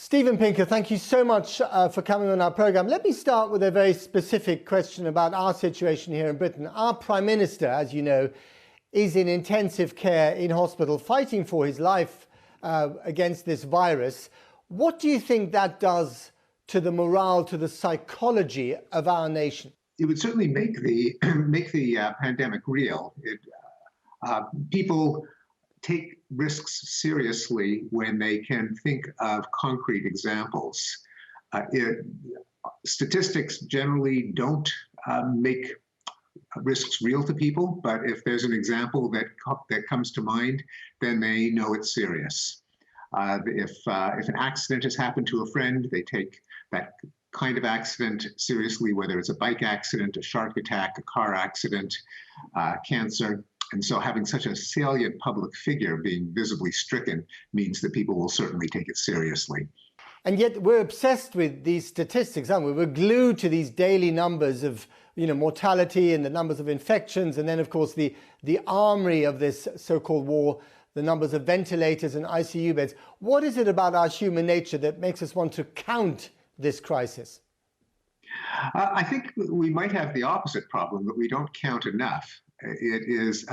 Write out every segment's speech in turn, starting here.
Stephen Pinker, thank you so much for coming on our programme. Let me start with a very specific question about our situation here in Britain. Our Prime Minister, as you know, is in intensive care in hospital fighting for his life against this virus. What do you think that does to the morale, to the psychology of our nation? It would certainly make the pandemic real. People take risks seriously when they can think of concrete examples. Statistics generally don't make risks real to people, but if there's an example that comes to mind, then they know it's serious. If an accident has happened to a friend, they take that kind of accident seriously, whether it's a bike accident, a shark attack, a car accident, cancer. And so having such a salient public figure being visibly stricken means that people will certainly take it seriously. And yet we're obsessed with these statistics, aren't we? We're glued to these daily numbers of mortality and the numbers of infections. And then, of course, the armory of this so-called war, the numbers of ventilators and ICU beds. What is it about our human nature that makes us want to count this crisis? I think we might have the opposite problem, that we don't count enough. It is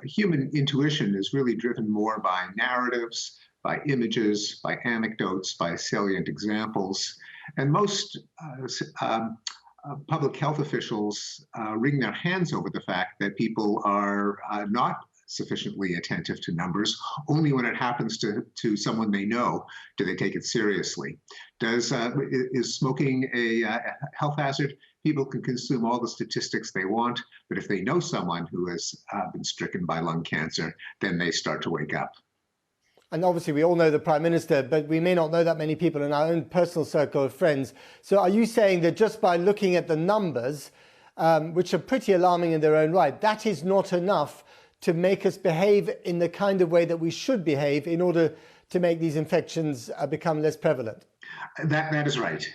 human intuition is really driven more by narratives, by images, by anecdotes, by salient examples. And most public health officials wring their hands over the fact that people are not sufficiently attentive to numbers. Only when it happens to someone they know do they take it seriously. Is smoking a health hazard? People can consume all the statistics they want, but if they know someone who has been stricken by lung cancer, then they start to wake up. And obviously we all know the Prime Minister, but we may not know that many people in our own personal circle of friends. So are you saying that just by looking at the numbers, which are pretty alarming in their own right, that is not enough to make us behave in the kind of way that we should behave in order to make these infections become less prevalent? That is right.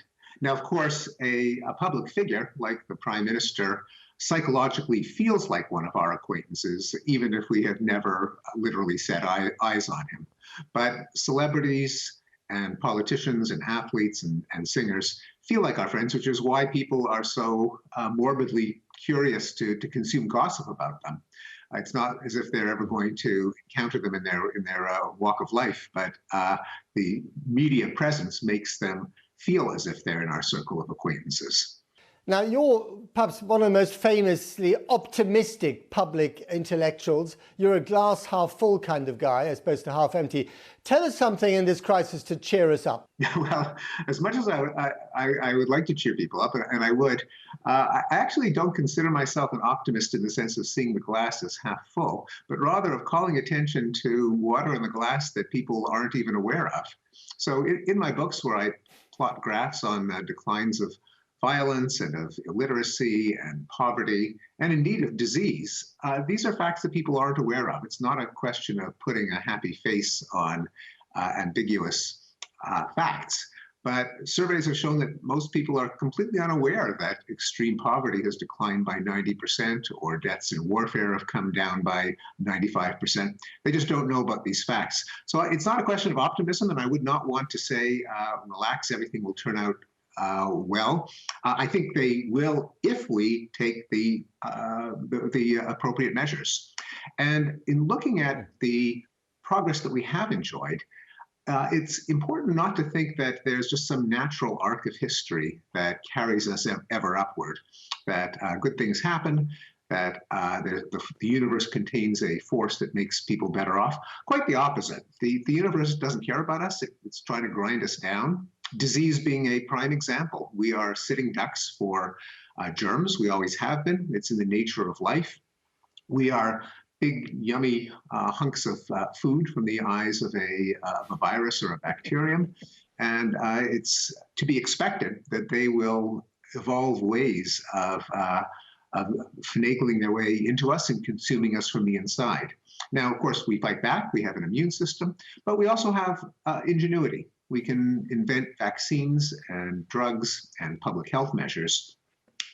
Now, of course, a public figure like the Prime Minister psychologically feels like one of our acquaintances, even if we have never literally set eyes on him. But celebrities and politicians and athletes and singers feel like our friends, which is why people are so morbidly curious to consume gossip about them. It's not as if they're ever going to encounter them in their walk of life, but the media presence makes them feel as if they're in our circle of acquaintances. Now, you're perhaps one of the most famously optimistic public intellectuals. You're a glass half full kind of guy, as opposed to half empty. Tell us something in this crisis to cheer us up. Well, as much as I would like to cheer people up, and I would, I actually don't consider myself an optimist in the sense of seeing the glass as half full, but rather of calling attention to water in the glass that people aren't even aware of. So in my books, where I plot graphs on declines of violence and of illiteracy and poverty, and indeed of disease. These are facts that people aren't aware of. It's not a question of putting a happy face on ambiguous facts. But surveys have shown that most people are completely unaware that extreme poverty has declined by 90%, or deaths in warfare have come down by 95%. They just don't know about these facts. So it's not a question of optimism, and I would not want to say, relax, everything will turn out well. I think they will if we take the appropriate measures. And in looking at the progress that we have enjoyed, it's important not to think that there's just some natural arc of history that carries us ever upward, that good things happen, that the universe contains a force that makes people better off. Quite the opposite. The universe doesn't care about us. It's trying to grind us down. Disease being a prime example. We are sitting ducks for germs. We always have been. It's in the nature of life. We are big, yummy hunks of food from the eyes of a virus or a bacterium. And it's to be expected that they will evolve ways of finagling their way into us and consuming us from the inside. Now, of course, we fight back. We have an immune system, but we also have ingenuity. We can invent vaccines and drugs and public health measures.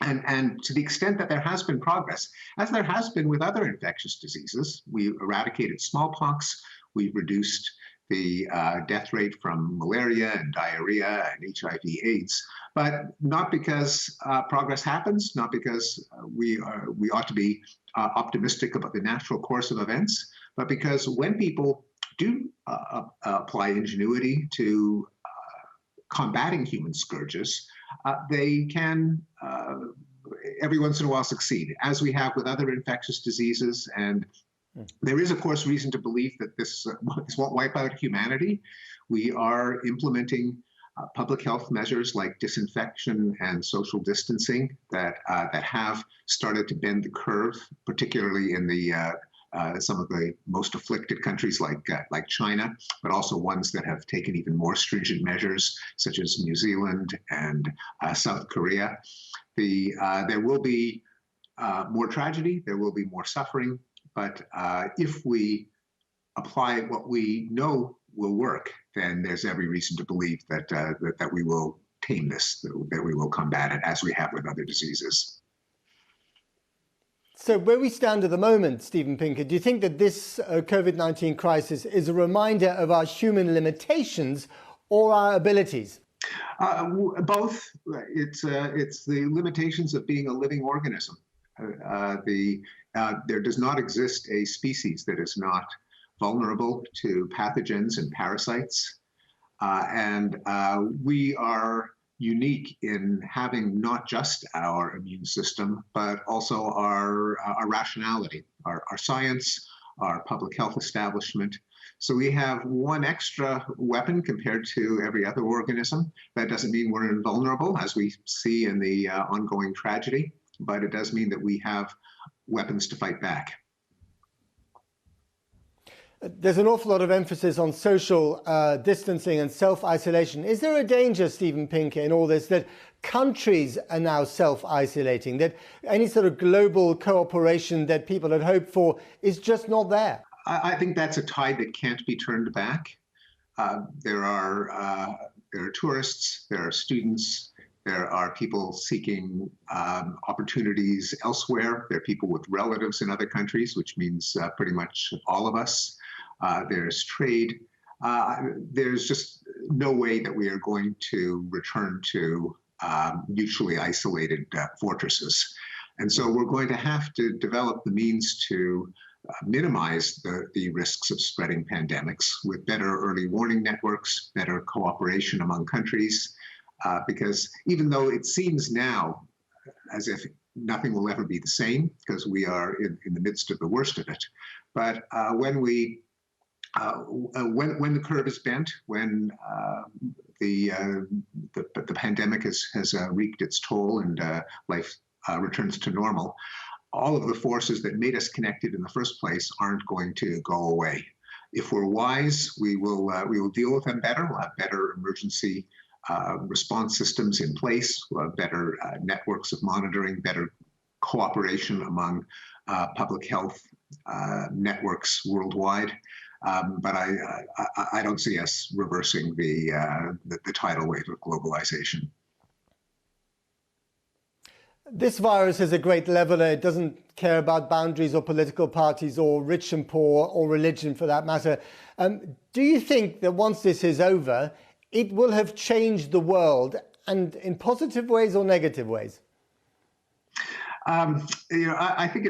And to the extent that there has been progress, as there has been with other infectious diseases, we eradicated smallpox, we've reduced the death rate from malaria and diarrhea and HIV/AIDS, but not because progress happens, not because we ought to be optimistic about the natural course of events, but because when people do apply ingenuity to combating human scourges, they can every once in a while succeed, as we have with other infectious diseases. And there is, of course, reason to believe that this won't wipe out humanity. We are implementing public health measures like disinfection and social distancing that have started to bend the curve, particularly in the some of the most afflicted countries like China, but also ones that have taken even more stringent measures, such as New Zealand and South Korea. There will be more tragedy, there will be more suffering, but if we apply what we know will work, then there's every reason to believe that we will tame this, that we will combat it as we have with other diseases. So where we stand at the moment, Steven Pinker, do you think that this COVID-19 crisis is a reminder of our human limitations or our abilities? Both. It's the limitations of being a living organism. There does not exist a species that is not vulnerable to pathogens and parasites. And we are unique in having not just our immune system, but also our rationality, our science, our public health establishment. So we have one extra weapon compared to every other organism. That doesn't mean we're invulnerable, as we see in the ongoing tragedy, but it does mean that we have weapons to fight back. There's an awful lot of emphasis on social distancing and self-isolation. Is there a danger, Steven Pinker, in all this, that countries are now self-isolating, that any sort of global cooperation that people had hoped for is just not there? I think that's a tide that can't be turned back. There are tourists, there are students, there are people seeking opportunities elsewhere. There are people with relatives in other countries, which means pretty much all of us. There's trade. There's just no way that we are going to return to mutually isolated fortresses. And so we're going to have to develop the means to minimize the risks of spreading pandemics with better early warning networks, better cooperation among countries, because even though it seems now as if nothing will ever be the same, because we are in the midst of the worst of it, but when the curve is bent, when the pandemic has wreaked its toll and life returns to normal, all of the forces that made us connected in the first place aren't going to go away. If we're wise, we will deal with them better. We'll have better emergency response systems in place. We'll have better networks of monitoring, better cooperation among public health networks worldwide. But I don't see us reversing the tidal wave of globalization. This virus is a great leveler. It doesn't care about boundaries or political parties or rich and poor or religion for that matter. Do you think that once this is over, it will have changed the world, and in positive ways or negative ways? I think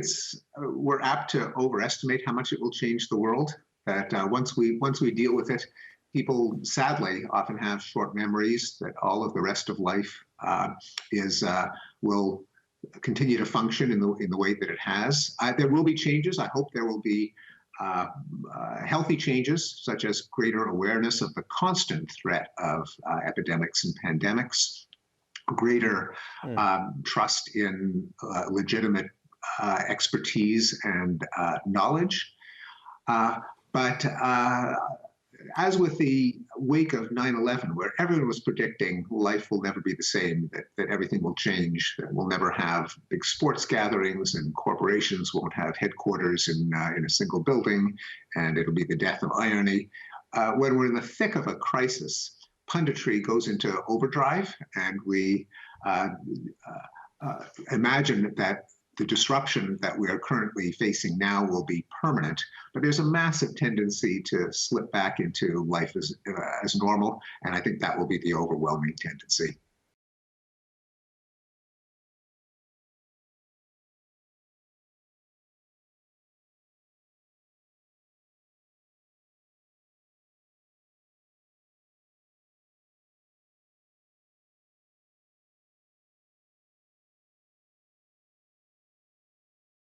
we're apt to overestimate how much it will change the world. That once we deal with it, people sadly often have short memories. That all of the rest of life will continue to function in the way that it has. There will be changes. I hope there will be healthy changes, such as greater awareness of the constant threat of epidemics and pandemics, greater trust in legitimate expertise and knowledge. But as with the wake of 9/11, where everyone was predicting life will never be the same, that everything will change, that we'll never have big sports gatherings and corporations won't have headquarters in a single building, and it'll be the death of irony. When we're in the thick of a crisis, punditry goes into overdrive, and we imagine that the disruption that we are currently facing now will be permanent, but there's a massive tendency to slip back into life as normal, and I think that will be the overwhelming tendency.